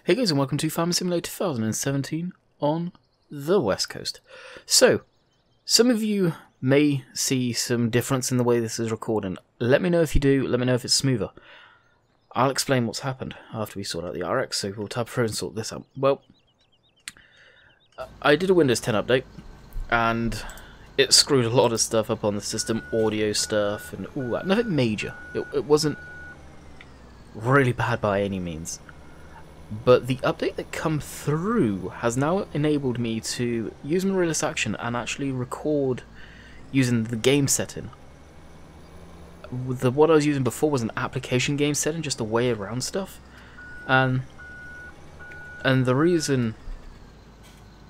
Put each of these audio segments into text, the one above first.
Hey guys, and welcome to Farming Simulator 2017 on the West Coast. So, some of you may see some difference in the way this is recording. Let me know if you do, let me know if it's smoother. I'll explain what's happened after we sort out the RX, so we'll tab through and sort this out. Well, I did a Windows 10 update, and it screwed a lot of stuff up on the system, audio stuff, and all that. Nothing major. It wasn't really bad by any means. But the update that come through has now enabled me to use mirrorless action and actually record using the game setting. What I was using before was an application game setting, just a way around stuff. And the reason...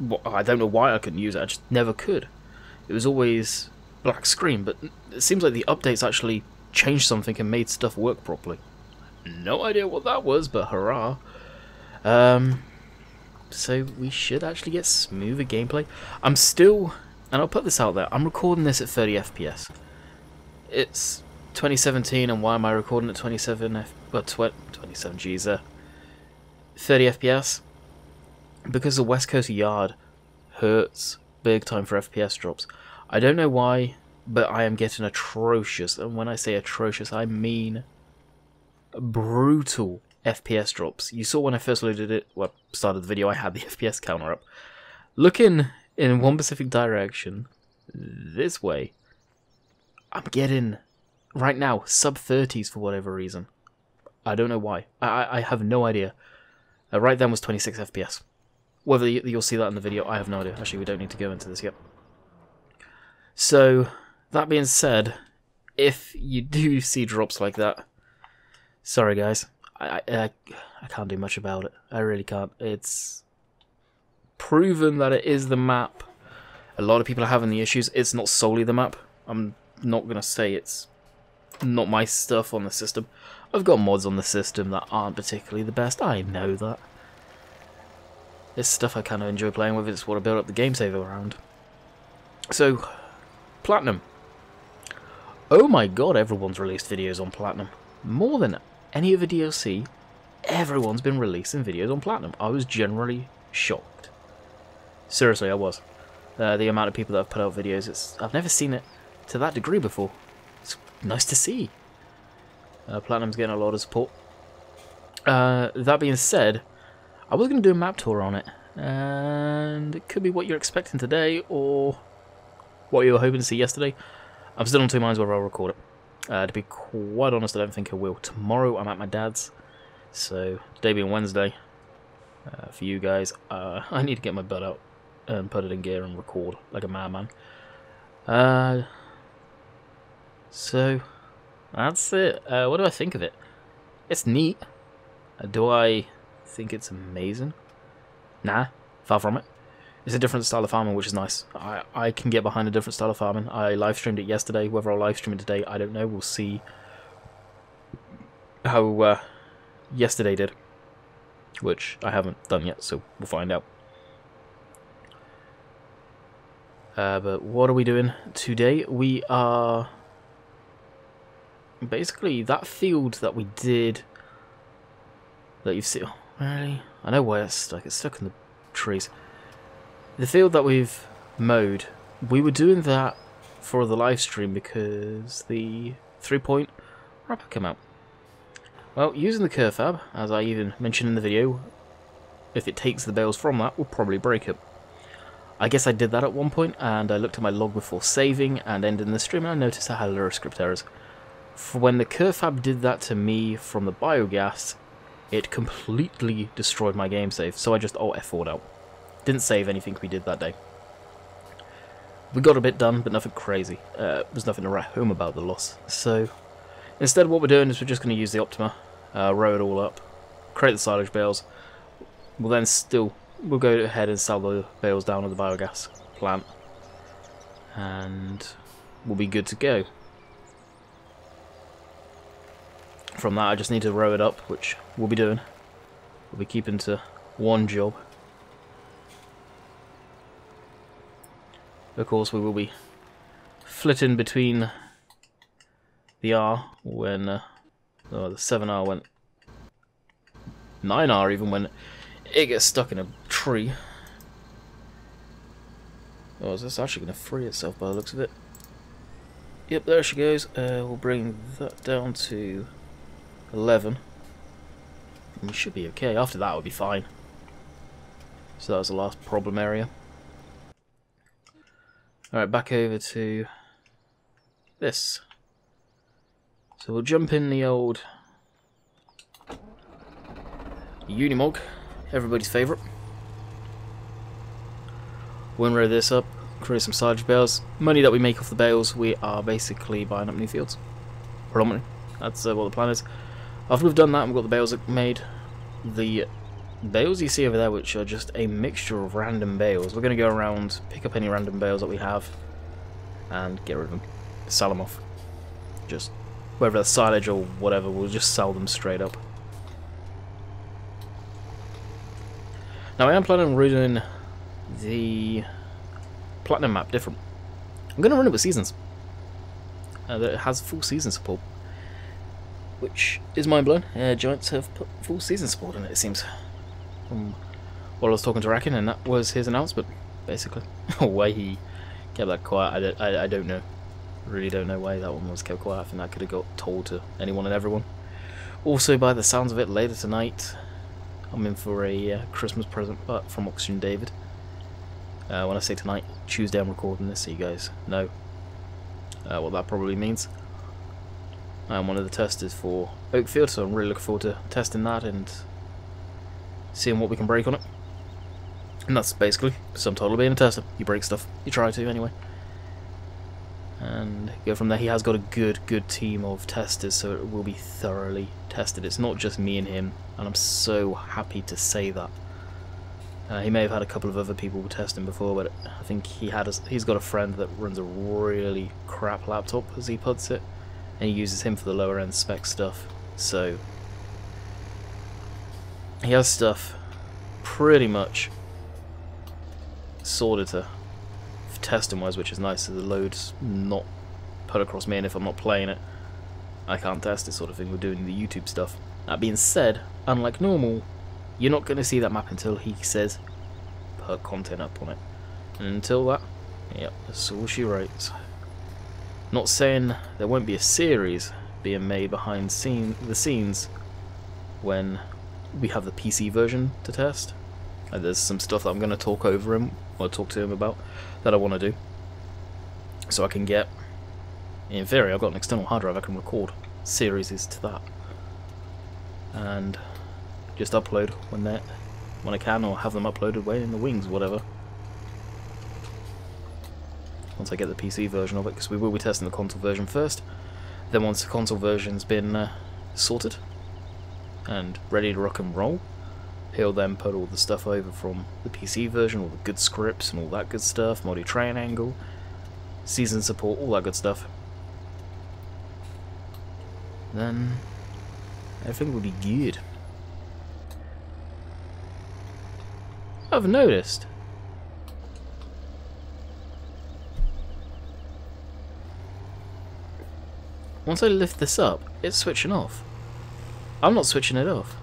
well, I don't know why I couldn't use it, I just never could. It was always black screen, but it seems like the updates actually changed something and made stuff work properly. No idea what that was, but hurrah. So we should actually get smoother gameplay. I'm still, and I'll put this out there, I'm recording this at 30 FPS. It's 2017, and why am I recording at 27 G's, 30 FPS? Because the West Coast yard hurts big time for FPS drops. I don't know why, but I am getting atrocious, and when I say atrocious, I mean brutal FPS drops. You saw when I first loaded it, well, started the video, I had the FPS counter up. Looking in one specific direction, this way, I'm getting, right now, sub-30s for whatever reason. I don't know why. I have no idea. Right then was 26 FPS. Whether you'll see that in the video, I have no idea. Actually, we don't need to go into this yet. So, that being said, if you do see drops like that, sorry guys. I can't do much about it. I really can't. It's proven that it is the map. A lot of people are having the issues. It's not solely the map. I'm not going to say it's not my stuff on the system. I've got mods on the system that aren't particularly the best. I know that. It's stuff I kind of enjoy playing with. It's what I build up the game save around. So, Platinum. Oh my god, everyone's released videos on Platinum. More than any other DLC, everyone's been releasing videos on Platinum. I was generally shocked. Seriously, I was. The amount of people that have put out videos, I've never seen it to that degree before. It's nice to see. Platinum's getting a lot of support. That being said, I was going to do a map tour on it, and it could be what you're expecting today, or what you were hoping to see yesterday. I'm still on two minds whether I'll record it. To be quite honest, I don't think I will. Tomorrow I'm at my dad's, so today being Wednesday, for you guys, I need to get my butt out and put it in gear and record like a madman. So that's it. What do I think of it? It's neat. Do I think it's amazing? Nah, far from it. It's a different style of farming, which is nice. I can get behind a different style of farming. I live streamed it yesterday. Whether I'll live stream it today, I don't know. We'll see how yesterday did, which I haven't done yet, so we'll find out. But what are we doing today? We are basically that field that we did that you've seen. Oh, really? I know where it's stuck. It's stuck in the trees. The field that we've mowed, we were doing that for the live stream because the 3-point wrapper came out. Well, using the curve fab, as I even mentioned in the video, if it takes the bales from that, we'll probably break it. I guess I did that at one point, and I looked at my log before saving and ending the stream, and I noticed I had a lot of script errors. For when the curve fab did that to me from the biogas, it completely destroyed my game save, so I just Alt-F4'd out. Didn't save anything we did that day. We got a bit done, but nothing crazy. There's nothing to write home about the loss. So, instead what we're doing is we're just going to use the Optima, row it all up, create the silage bales. We'll then we'll go ahead and sell the bales down to the biogas plant. And we'll be good to go. From that I just need to row it up, which we'll be doing. We'll be keeping to one job. Of course, we will be flitting between the R when the 7R went 9R even when it gets stuck in a tree. Oh, is this actually going to free itself by the looks of it? Yep, there she goes. We'll bring that down to 11. And we should be okay. After that, we'll be fine. So that was the last problem area. Alright, back over to this. So we'll jump in the old Unimog, everybody's favourite. We'll unroll this up, create some silage bales. Money that we make off the bales, we are basically buying up new fields. Predominantly. That's what the plan is. After we've done that, we've got the bales made. The bales you see over there, which are just a mixture of random bales. We're going to go around, pick up any random bales that we have, and get rid of them. Sell them off. Just, whether that's silage or whatever, we'll just sell them straight up. Now I am planning on running the Platinum map different. I'm going to run it with seasons. It has full season support. Which is mind-blowing. Giants have put full season support in it, it seems. From what I was talking to Racken, and that was his announcement, basically. Why he kept that quiet, I don't know. Really don't know why that one was kept quiet. I think that could have got told to anyone and everyone. Also, by the sounds of it, later tonight, I'm in for a Christmas present from Oxygen David. When I say tonight, Tuesday I'm recording this, so you guys know what that probably means. I'm one of the testers for Oakfield, so I'm really looking forward to testing that and seeing what we can break on it. And that's basically the sum total of being a tester. You break stuff. You try to, anyway. And go from there. He has got a good team of testers, so it will be thoroughly tested. It's not just me and him, and I'm so happy to say that. He may have had a couple of other people testing before, but I think he's got a friend that runs a really crap laptop, as he puts it, and he uses him for the lower end spec stuff. So he has stuff pretty much sorted to testing wise, which is nice, so the load's not put across me, and if I'm not playing it, I can't test it, sort of thing. We're doing the YouTube stuff. That being said, unlike normal, you're not going to see that map until he says put content up on it. And until that, yep, that's all she writes. Not saying there won't be a series being made behind the scenes when we have the PC version to test. There's some stuff that I'm going to talk to him about that I want to do, so I can get, in theory, I've got an external hard drive, I can record series to that and just upload when I can, or have them uploaded way in the wings, whatever, once I get the PC version of it, because we will be testing the console version first. Then once the console version's been sorted and ready to rock and roll, he'll then put all the stuff over from the PC version, all the good scripts and all that good stuff, multi-train angle, season support, all that good stuff. Then everything will be good. I've noticed once I lift this up, it's switching off. I'm not switching it off.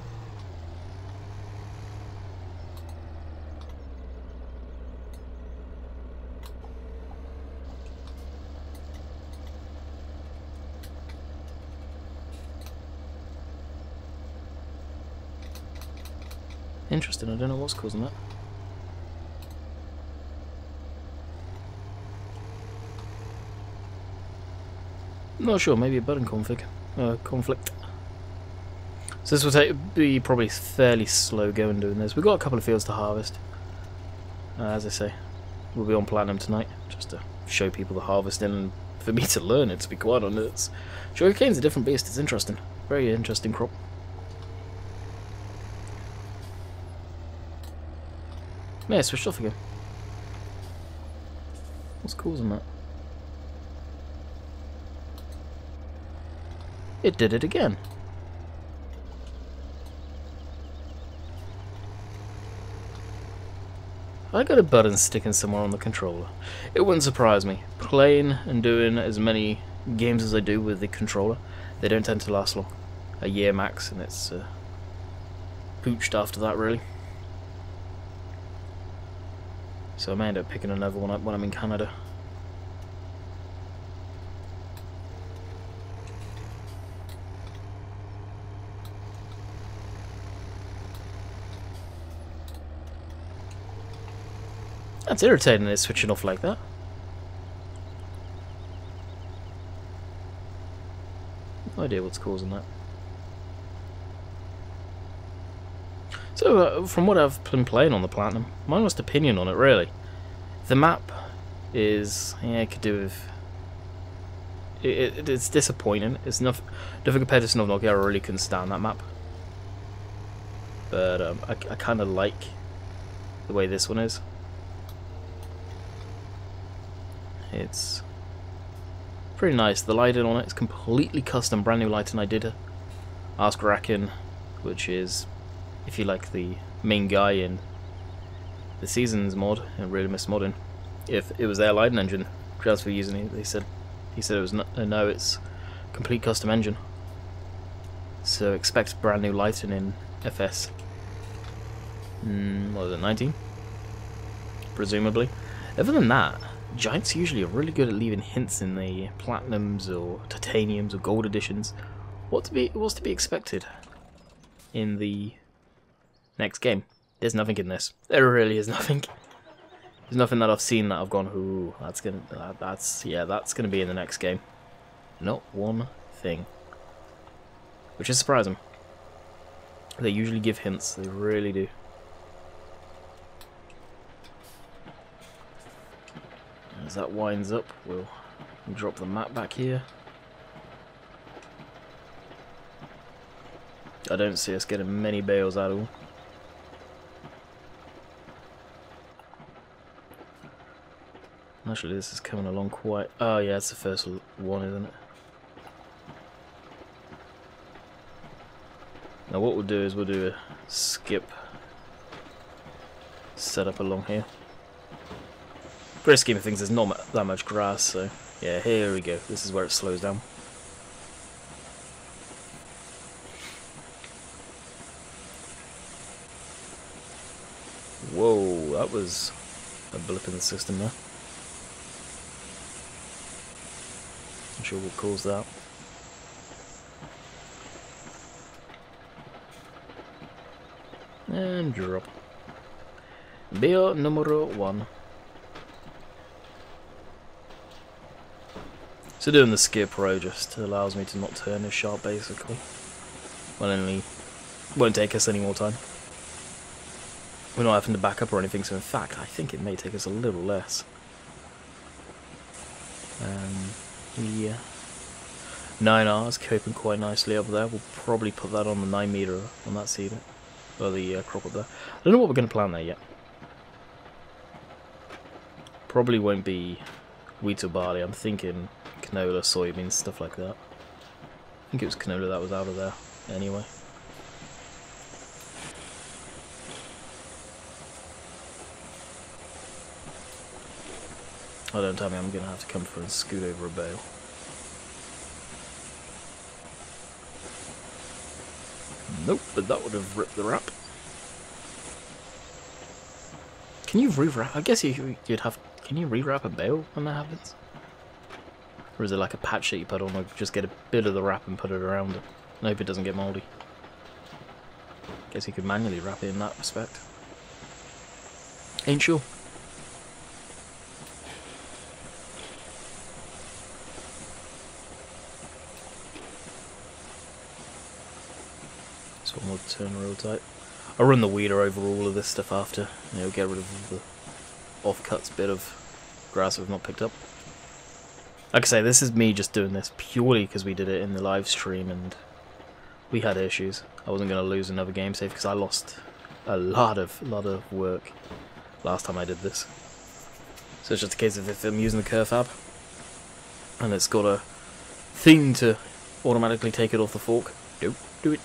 Interesting, I don't know what's causing that. Not sure, maybe a button conflict. So this will be probably fairly slow going doing this. We've got a couple of fields to harvest. As I say, we'll be on Platinum tonight, just to show people the harvesting and for me to learn it, to be quite honest. Sugarcane's a different beast, it's interesting. Very interesting crop. Yeah, it switched off again. What's causing that? It did it again. I got a button sticking somewhere on the controller. It wouldn't surprise me. Playing and doing as many games as I do with the controller, they don't tend to last long. A year max, and it's pooched after that, really. So I may end up picking another one up when I'm in Canada. That's irritating, it's switching off like that. No idea what's causing that. So, from what I've been playing on the Platinum, my honest opinion on it, really, the map is, yeah, it could do with... It's disappointing. It's nothing compared to Snow Nokia. I really couldn't stand that map. But I kind of like the way this one is. It's pretty nice. The lighting on it is completely custom, brand new lighting. I did ask Rakin, which is, if you like, the main guy in the Seasons mod and Really Miss Modding, if it was their lighting engine just for using it. He said it was no, it's complete custom engine. So expect brand new lighting in FS. What was it, 19? Presumably. Other than that, Giants usually are really good at leaving hints in the Platinums or Titaniums or Gold editions. What's to be expected in the next game? There's nothing in this. There really is nothing. There's nothing that I've seen that I've gone, ooh, that's gonna be in the next game. Not one thing, which is surprising. They usually give hints. They really do. As that winds up, we'll drop the map back here. I don't see us getting many bales at all. Actually, this is coming along quite... Oh yeah, it's the first one, isn't it? Now what we'll do is we'll do a skip setup along here. Great scheme of things, there's not that much grass, so yeah, here we go. This is where it slows down. Whoa, that was a blip in the system there. Not sure what caused that. And drop. Bio numero 1. So doing the skip row just allows me to not turn as sharp, basically. Well, only won't take us any more time. We're not having to back up or anything, so in fact, I think it may take us a little less. Yeah. 9 R's coping quite nicely up there. We'll probably put that on the 9 meter on that seeder. Or the crop up there. I don't know what we're going to plant there yet. Probably won't be wheat or barley. I'm thinking canola, soybeans, stuff like that. I think it was canola that was out of there anyway. Oh, don't tell me I'm going to have to come through and scoot over a bale. Nope, but that would have ripped the wrap. Can you rewrap? I guess you'd have... Can you rewrap a bale when that happens? Or is it like a patch that you put on, or just get a bit of the wrap and put it around it? I hope it doesn't get mouldy. Guess you could manually wrap it in that respect. Ain't sure. This one will turn real tight. I'll run the weeder over all of this stuff after. You know, get rid of the offcuts bit of grass we've not picked up. Like I say, this is me just doing this purely because we did it in the live stream and we had issues. I wasn't going to lose another game save because I lost a lot of work last time I did this. So it's just a case of if I'm using the Curfab and it's got a thing to automatically take it off the fork, don't do it.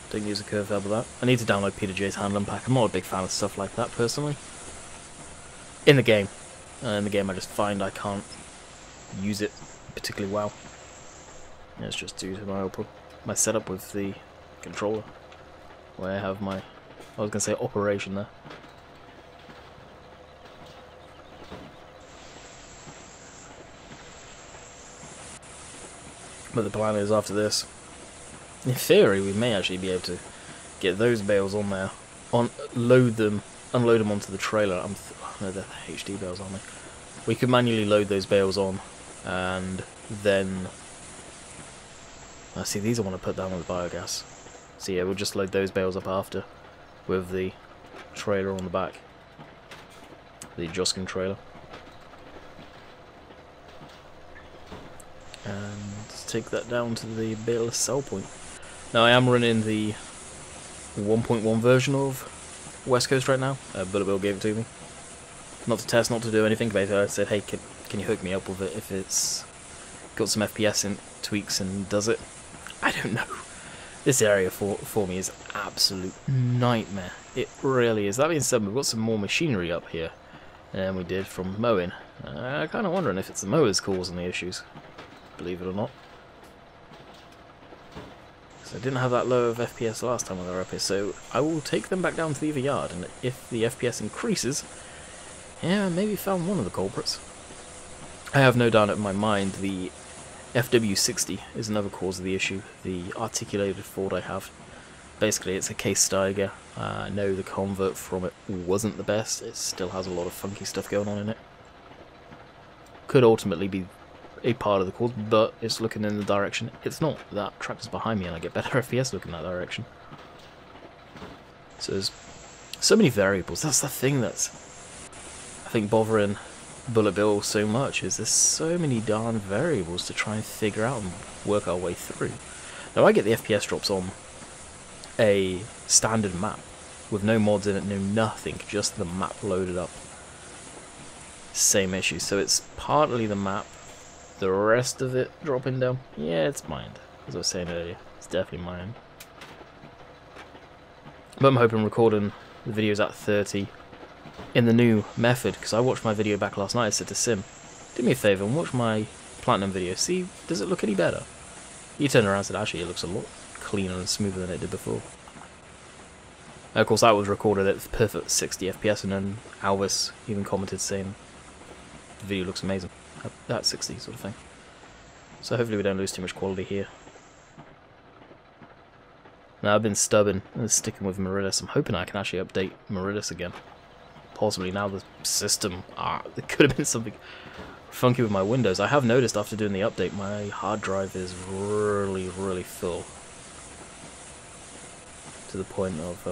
Don't use a Curfab with that. I need to download Peter J's handling pack. I'm not a big fan of stuff like that personally. In the game. In the game I just find I can't use it particularly well. It's just due to my setup with the controller. where I have my, I was going to say operation there. But the plan is after this, in theory, we may actually be able to get those bales on there, unload them onto the trailer. No, they're the HD bales, aren't they? We could manually load those bales on, and then... see, these I want to put down with biogas. So yeah, we'll just load those bales up after, with the trailer on the back. The Joskin trailer. And take that down to the baleless sell point. Now I am running the 1.1 version of West Coast right now. Bullet Bill gave it to me. Not to test, not to do anything. Basically, I said, hey, can you hook me up with it if it's got some FPS in tweaks and does it? I don't know. This area for me is absolute nightmare. It really is. That being said, we've got some more machinery up here than we did from mowing. I'm kind of wondering if it's the mowers causing the issues. Believe it or not. So I didn't have that low of FPS last time when they were up here, so I will take them back down to the other yard, and if the FPS increases, yeah, maybe found one of the culprits. I have no doubt in my mind the FW60 is another cause of the issue, the articulated Ford I have. Basically it's a case Steiger. I know the convert from it wasn't the best, it still has a lot of funky stuff going on in it. Could ultimately be a part of the cause, but it's looking in the direction it's not. That tractor's behind me and I get better FPS looking that direction. So there's so many variables. That's the thing that's, I think, bothering Bullet Bill so much, is there's so many darn variables to try and figure out and work our way through. Now I get the FPS drops on a standard map with no mods in it, no nothing, just the map loaded up. Same issue. So it's partly the map. The rest of it dropping down, yeah, it's mined. As I was saying earlier, it's definitely mined. But I'm hoping recording the videos at 30 in the new method, because I watched my video back last night. I said to Sim, do me a favour and watch my Platinum video, see, does it look any better? He turned around and said, actually, it looks a lot cleaner and smoother than it did before. And of course, that was recorded at the perfect 60 FPS, and then Alvis even commented saying, the video looks amazing. At 60 sort of thing. So hopefully we don't lose too much quality here. Now I've been stubborn and sticking with Meridius. I'm hoping I can actually update Meridius again. Possibly now the system, there could have been something funky with my Windows. I have noticed after doing the update my hard drive is really full. To the point of,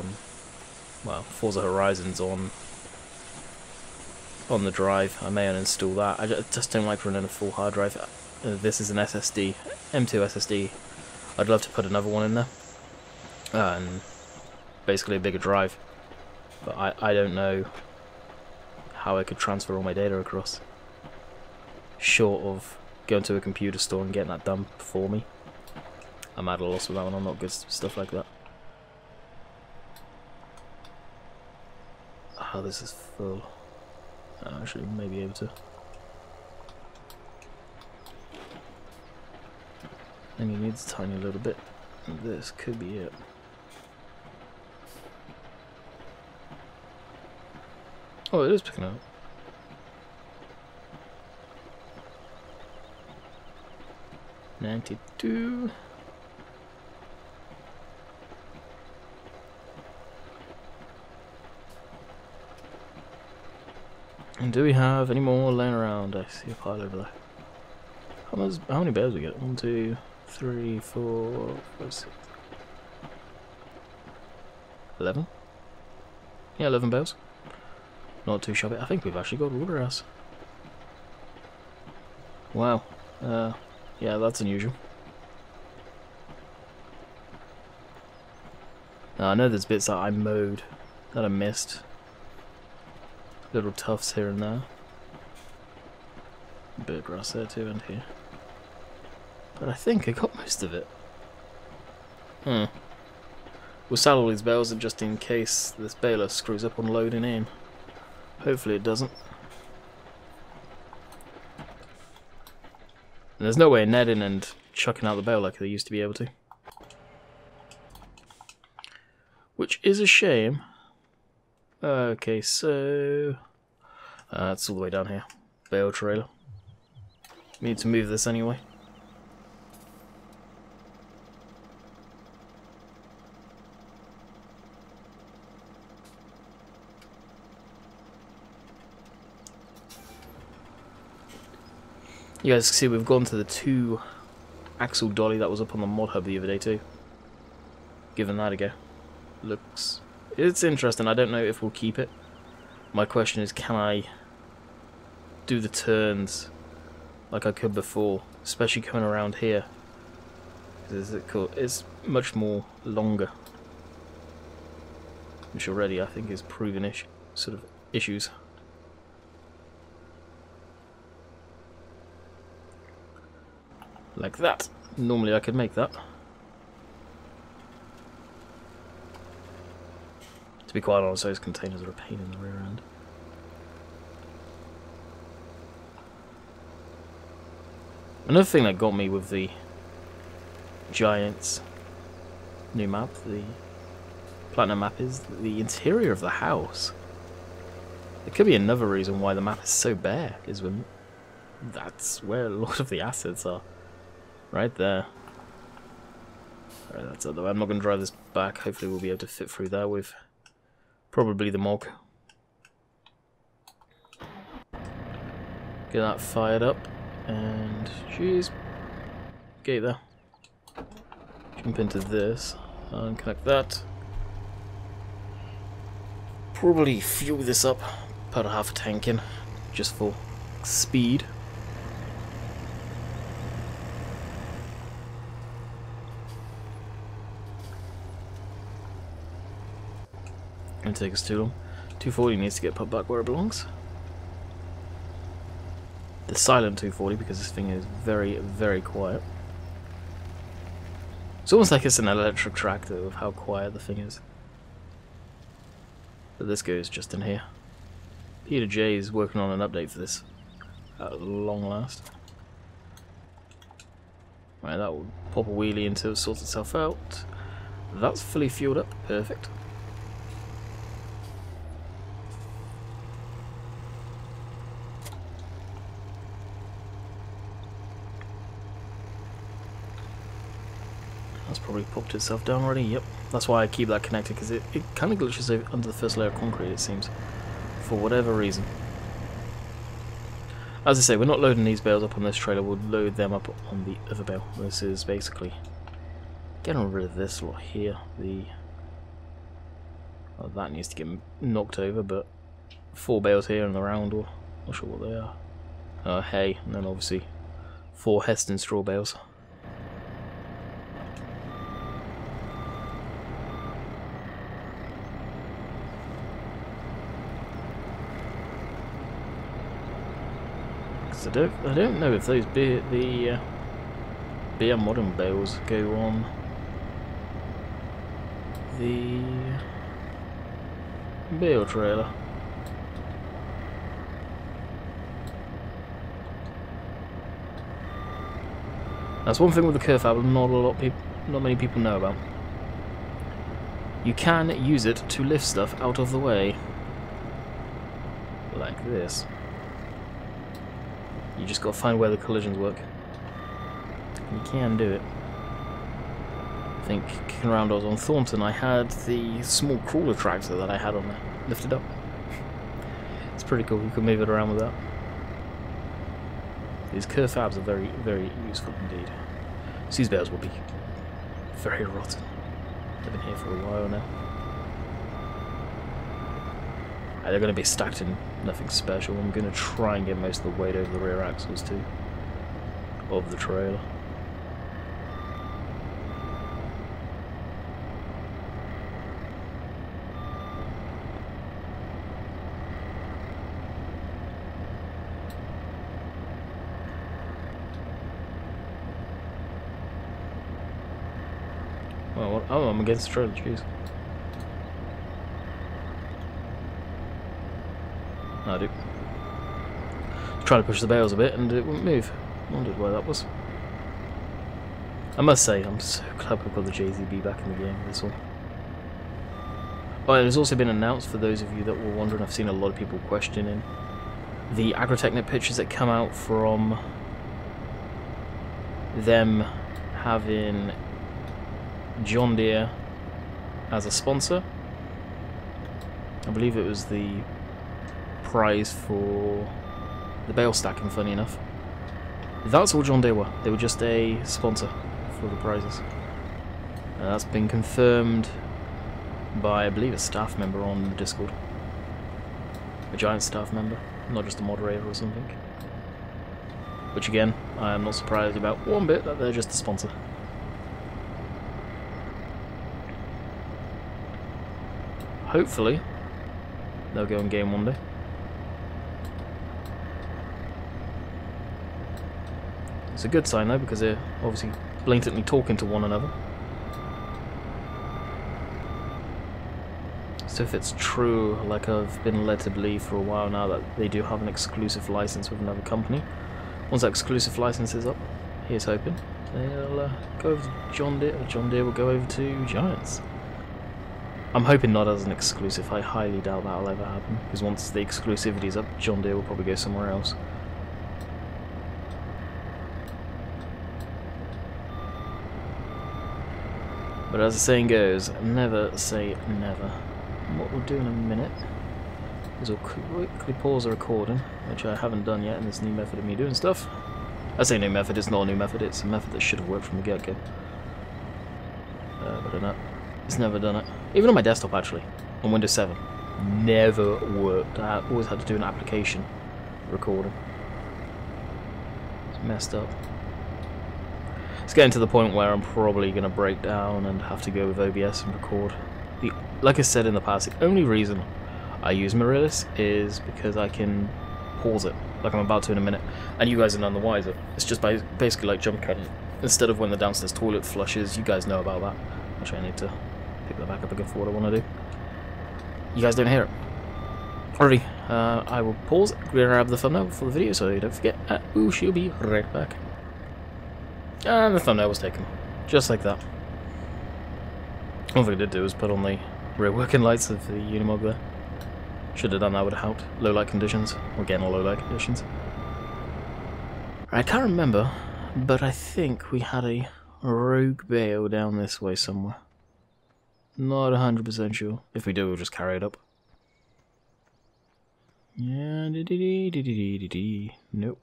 well, Forza Horizon's on the drive. I may uninstall that. I just don't like running a full hard drive. This is an SSD, M2 SSD. I'd love to put another one in there, and basically a bigger drive. But I don't know how I could transfer all my data across, short of going to a computer store and getting that done for me. I'm at a loss with that one. I'm not good at stuff like that. Oh, this is full. Actually, may be able to. And he needs a tiny little bit. This could be it. Oh, it is picking up. $92. And do we have any more laying around? I see a pile over there. How many bales we get? 1, 2, 3, 4, 5, 6. 11? Yeah, 11 bales. Not too shabby. I think we've actually got water house. Wow. Yeah, that's unusual. Now, I know there's bits that I mowed that I missed. Little tufts here and there. A bit of grass there too, and here. But I think I got most of it. We'll sell all these bales just in case this baler screws up on loading in. Hopefully it doesn't. And there's no way of netting and chucking out the bale like they used to be able to. which is a shame. Okay, so it's all the way down here. Bale trailer. We need to move this anyway. You guys can see we've gone to the 2-axle dolly that was up on the mod hub the other day too. Giving that a go. It's interesting. I don't know if we'll keep it. My question is, can I do the turns like I could before, especially coming around here? It's much more longer, which already I think is proving sort of issues. Like that. Normally I could make that. To be quite honest, those containers are a pain in the rear end. Another thing that got me with the Giants new map, the Platinum map, is the interior of the house. It could be another reason why the map is so bare, is when that's where a lot of the assets are. Right there. Alright, that's it though. I'm not going to drive this back. Hopefully we'll be able to fit through there with probably the MOG. Get that fired up. And jeez. Okay, there. Jump into this. And connect that. Probably fuel this up. Put a half a tank in. Just for speed. Gonna take us too long. 240 needs to get put back where it belongs. The silent 240, because this thing is very, very quiet. It's almost like it's an electric tractor of how quiet the thing is. But this goes just in here. Peter J is working on an update for this at long last. Right, that will pop a wheelie until it sorts itself out. That's fully fueled up. Perfect. That's probably popped itself down already. Yep. That's why I keep that connected, because it kind of glitches under the first layer of concrete, it seems, for whatever reason. As I say, we're not loading these bales up on this trailer, we'll load them up on the other bale. This is basically getting rid of this lot here. Well, that needs to get knocked over, but 4 bales here in the round, or not sure what they are. Hay, and then obviously 4 Heston straw bales. I don't know if those BM modern bales go on the bale trailer. That's one thing with the curve fab not many people know about. You can use it to lift stuff out of the way, like this. You just got to find where the collisions work. You can do it. I think kicking around I was on Thornton, I had the small crawler tractor that I had on there lifted up. It's pretty cool. You can move it around with that. These curve fabs are very, very useful indeed. These bales will be very rotten. They've been here for a while now. They're going to be stacked in nothing special. I'm going to try and get most of the weight over the rear axles too of the trailer. Well, oh, I'm against the trailer, jeez. I do. Trying to push the bales a bit and it wouldn't move. Wondered why that was. I must say, I'm so glad we've got the JZB back in the game, this one. Oh, it has also been announced, for those of you that were wondering, I've seen a lot of people questioning the Agrotechnic pictures that come out from them having John Deere as a sponsor. I believe it was the prize for the bale stacking, funny enough. That's all John Deere were. They were just a sponsor for the prizes. And that's been confirmed by, I believe, a staff member on Discord. A giant staff member, not just a moderator or something. Which again, I am not surprised about one bit that they're just a sponsor. Hopefully, they'll go in game one day. It's a good sign though, because they're obviously blatantly talking to one another. So if it's true, like I've been led to believe for a while now, that they do have an exclusive license with another company, once that exclusive license is up, here's hoping, they'll go over to John Deere, John Deere will go over to Giants. I'm hoping not as an exclusive. I highly doubt that'll ever happen, because once the exclusivity is up, John Deere will probably go somewhere else. But as the saying goes, never say never. And what we'll do in a minute is we'll quickly pause the recording, which I haven't done yet in this new method of me doing stuff. I say new method, it's not a new method, it's a method that should have worked from the get-go. But I don't know. It's never done it. Even on my desktop, actually, on Windows 7. Never worked. I always had to do an application recording. It's messed up. It's getting to the point where I'm probably going to break down and have to go with OBS and record. Like I said in the past, the only reason I use Marillis is because I can pause it, like I'm about to in a minute, and you guys are none the wiser. It's just basically like jump cutting. Instead of when the downstairs toilet flushes, you guys know about that. Actually, I need to pick that back up again for what I want to do. You guys don't hear it. Alrighty, I will pause, grab the thumbnail for the video so you don't forget. Ooh, she'll be right back. And the thumbnail was taken, just like that. One thing I did do was put on the rear working lights of the Unimog there. Should have done that, would have helped. Low light conditions. We're getting all low light conditions. I can't remember, but I think we had a rogue bale down this way somewhere. Not 100% sure. If we do, we'll just carry it up. Yeah, nope.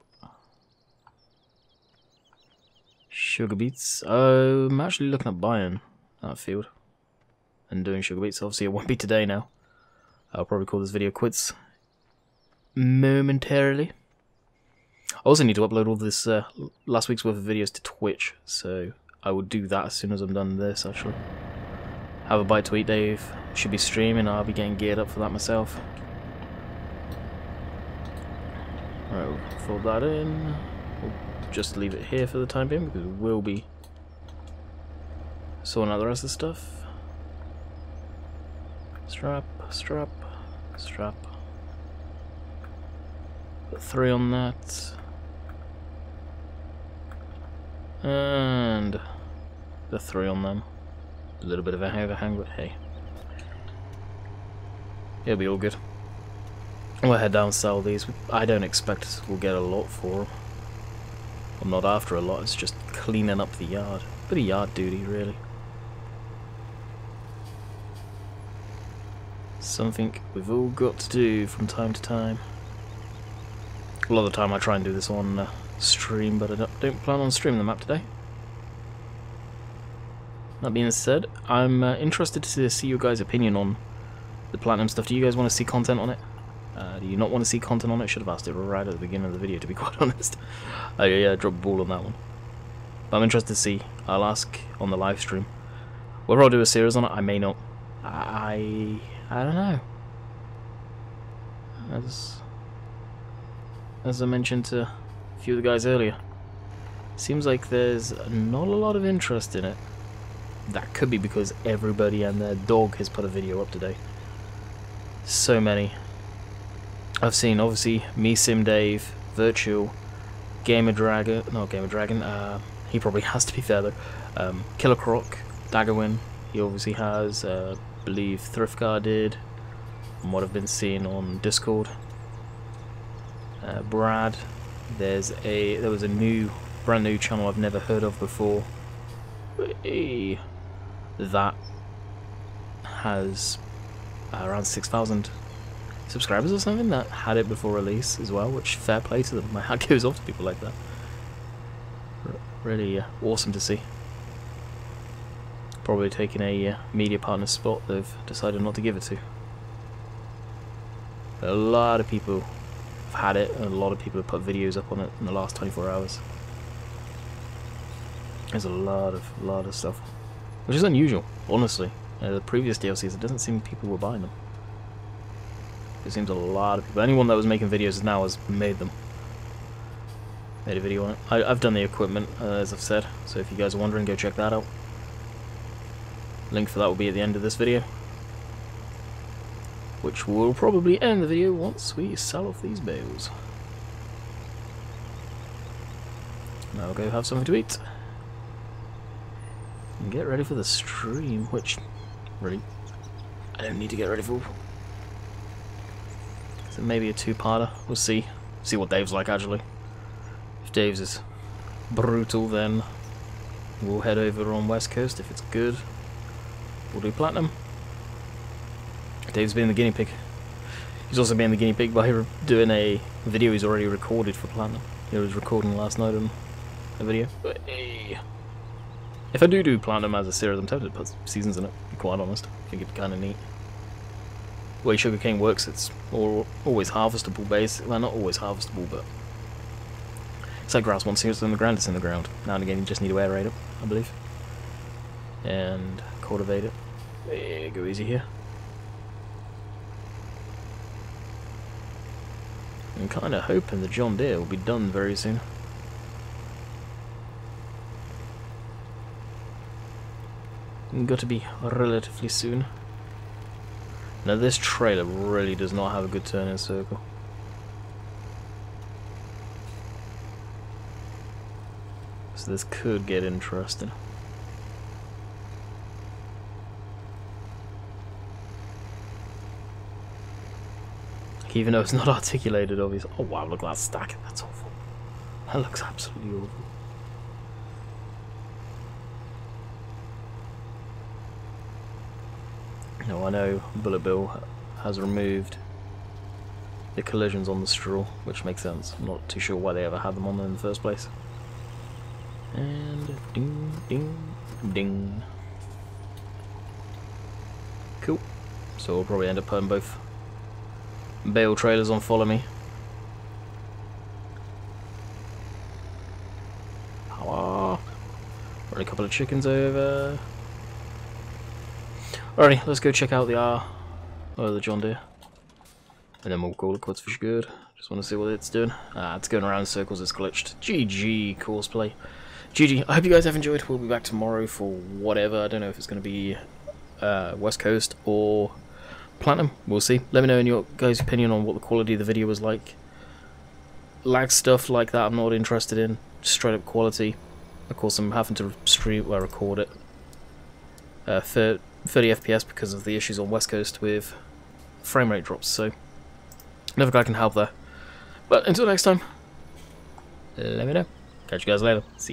Sugar beets. I'm actually looking at buying that field and doing sugar beets. Obviously, it won't be today now. I'll probably call this video quits momentarily. I also need to upload all this last week's worth of videos to Twitch, so I will do that as soon as I'm done this, actually. Have a bite to eat, Dave. Should be streaming. I'll be getting geared up for that myself. Alright, we'll fold that in. We'll just leave it here for the time being, because we will be sorting out the rest of the stuff. Strap, strap, strap. Put 3 on that. And the 3 on them. A little bit of a overhang, but hey. It'll be all good. We'll head down and sell these. I don't expect we'll get a lot for them. I'm not after a lot, it's just cleaning up the yard. Bit of yard duty, really. Something we've all got to do from time to time. A lot of the time I try and do this on stream, but I don't plan on streaming the map today. That being said, I'm interested to see your guys' opinion on the platinum stuff. Do you guys want to see content on it? Do you not want to see content on it? Should have asked it right at the beginning of the video, to be quite honest. Oh yeah, drop a ball on that one. But I'm interested to see. I'll ask on the live stream. Whether I'll do a series on it, I may not. I don't know. As I mentioned to a few of the guys earlier, seems like there's not a lot of interest in it. That could be because everybody and their dog has put a video up today. So many. I've seen, obviously, me, Sim Dave, Virtual, Gamer Dragon, not Gamer Dragon, he probably has to be fair though, Killer Croc, Daggerwin, he obviously has, believe Thriftcar did, from what I've been seeing on Discord. Brad, there was a brand new channel I've never heard of before. That has around 6,000 subscribers or something, that had it before release as well, which fair play to them. My hat goes off to people like that. Really awesome to see. Probably taking a media partner spot they've decided not to give it to. A lot of people have had it, and a lot of people have put videos up on it in the last 24 hours. There's a lot of stuff, which is unusual, honestly. The previous DLCs, it doesn't seem people were buying them. It seems a lot of people. Anyone that was making videos now has made them. Made a video on it. I've done the equipment, as I've said, so if you guys are wondering, go check that out. Link for that will be at the end of this video, which will probably end the video once we sell off these bales. Now we'll go have something to eat and get ready for the stream, which really I don't need to get ready for. So maybe a two-parter. We'll see. See what Dave's like, actually. If Dave's is brutal, then we'll head over on West Coast. If it's good, we'll do Platinum. Dave's being the guinea pig. He's also being the guinea pig by doing a video he's already recorded for Platinum. He was recording last night on a video. But hey, if I do Platinum as a series, I'm tempted to put seasons in it, to be quite honest. I think it'd be kind of neat. The way sugarcane works, it's always harvestable base. Well, not always harvestable, but it's like grass. Once it's in the ground, it's in the ground. Now and again, you just need to aerate it, I believe, and cultivate it. Hey, go easy here. I'm kind of hoping the John Deere will be done very soon. Got to be relatively soon. Now this trailer really does not have a good turn in circle. So this could get interesting. Even though it's not articulated, obviously. Oh wow, look at that stack. That's awful. That looks absolutely awful. No, I know Bullet Bill has removed the collisions on the straw, which makes sense. I'm not too sure why they ever had them on there in the first place. And ding, ding, ding. Cool. So we'll probably end up putting both bale trailers on Follow Me. Power. Run a couple of chickens over. Alrighty, let's go check out the John Deere, and then we'll call it quits for good. Just want to see what it's doing. It's going around in circles. It's glitched. GG Courseplay. GG. I hope you guys have enjoyed. We'll be back tomorrow for whatever. I don't know if it's going to be West Coast or Platinum. We'll see. Let me know in your guys' opinion on what the quality of the video was like. Lag stuff like that I'm not interested in. Straight up quality. Of course, I'm having to record it for 30 FPS because of the issues on West Coast with frame rate drops, so never guy can help there. But until next time, let me know. Catch you guys later. See ya.